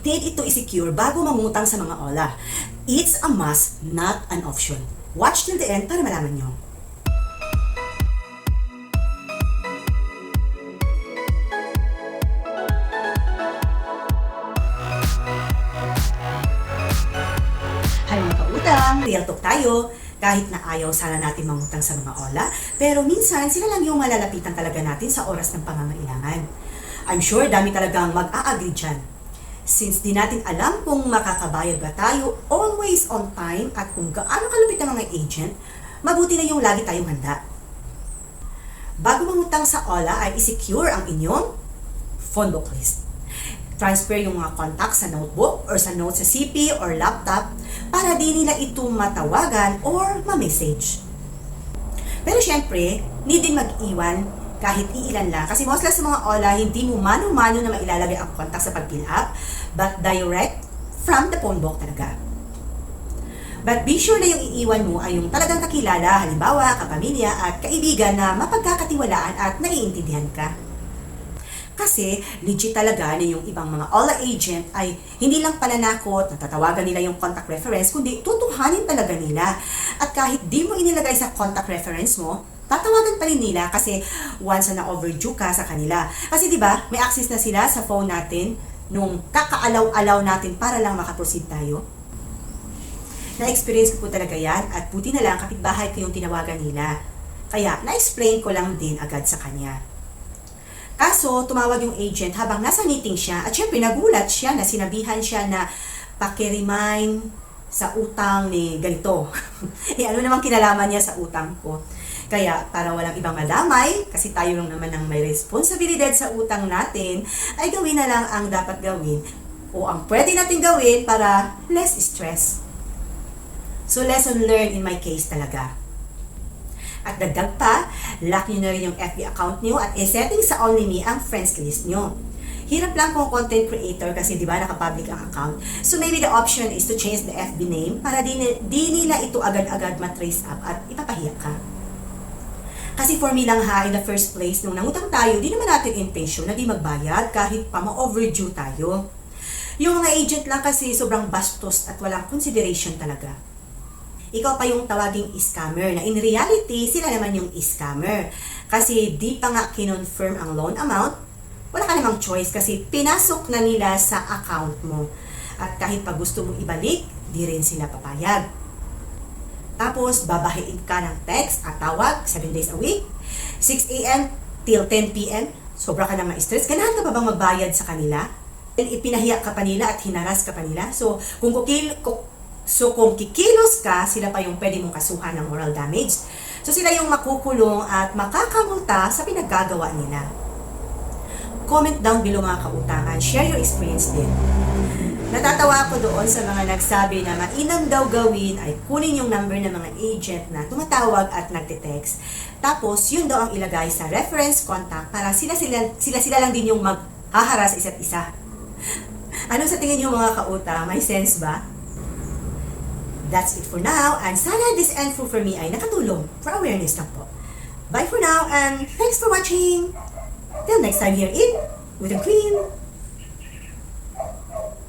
need ito i-secure bago mangutang sa mga OLA. It's a must, not an option. Watch till the end para malaman nyo. Hi mga kautang, real talk tayo. Kahit na ayaw sana natin mangutang sa mga OLA, pero minsan sila lang yung malalapitan talaga natin sa oras ng pangangailangan. I'm sure dami talagang mag-a-agree dyan. Since di natin alam kung makakabayad ba tayo always on time at kung gaano kalupit ang mga agent, mabuti na yung lagi tayong handa. Bago mangutang sa OLA ay i-secure ang inyong phone book list. Transfer yung mga contacts sa notebook or sa notes sa CP or laptop para di nila ito matawagan or ma-message. Pero syempre, need din mag-iwan kahit iilan lang kasi mostly sa mga OLA, hindi mo mano-mano na mailalagay ang contact sa pag-fill up but direct from the phone book talaga. But be sure na yung iiwan mo ay yung talagang kakilala, halimbawa, kapamilya at kaibigan na mapagkakatiwalaan at naiintindihan ka. Kasi legit talaga na yung ibang mga OLA agent ay hindi lang pananakot, natatawagan nila yung contact reference, kundi tutuhanin talaga nila. At kahit di mo inilagay sa contact reference mo, tatawagan pa rin nila kasi once na overdue ka sa kanila. Kasi di ba may access na sila sa phone natin nung kakaalaw-alaw natin para lang makaproceed tayo. Na-experience ko po talaga yan at buti na lang kapitbahay ko yung tinawagan nila. Kaya na-explain ko lang din agad sa kanya. Kaso, tumawag yung agent habang nasa meeting siya at syempre nagulat siya na sinabihan siya na paki-remind sa utang ni ganito. Ano namang kinalaman niya sa utang ko. Kaya para walang ibang madamay, kasi tayo lang naman ang may responsibilidad sa utang natin, ay gawin na lang ang dapat gawin o ang pwede natin gawin para less stress. So lesson learned in my case talaga. At dagdag pa, lock nyo na rin yung FB account nyo at isetting sa only me ang friends list nyo. Hirap lang kung content creator kasi di ba naka-public ang account. So maybe the option is to change the FB name para di nila ito agad-agad matrace up at ipapahiya ka. Kasi for me lang ha, in the first place, nung nangutang tayo, di naman natin intention na di magbayad kahit pa ma-overdue tayo. Yung mga agent lang kasi sobrang bastos at walang consideration talaga. Ikaw pa yung tawaging scammer na in reality, sila naman yung scammer. Kasi di pa nga kinonfirm ang loan amount, wala ka namang choice kasi pinasok na nila sa account mo. At kahit pa gusto mong ibalik, di rin sila papayag. Tapos, babahiin ka ng text at tawag 7 days a week, 6 a.m. till 10 p.m. Sobra ka na ma-stress. Ganahan ka pa bang magbayad sa kanila? Ipinahiya ka pa nila at hinaras ka pa nila. So, kung kikilos ka, sila pa yung pwede mong kasuhan ng moral damage. So, sila yung makukulong at makakamulta sa pinaggagawa nila. Comment down below mga kautangan. Share your experience din. Natatawa ako doon sa mga nagsabi na mainam daw gawin ay kunin yung number ng mga agent na tumatawag at nagte-text. Tapos, yun daw ang ilagay sa reference contact para sila lang din yung maghaharas isa't isa. Ano sa tingin nyo mga kauta? May sense ba? That's it for now, and sana this info for me ay nakatulong for awareness lang po. Bye for now, and thanks for watching! Till next time here in With the Queen!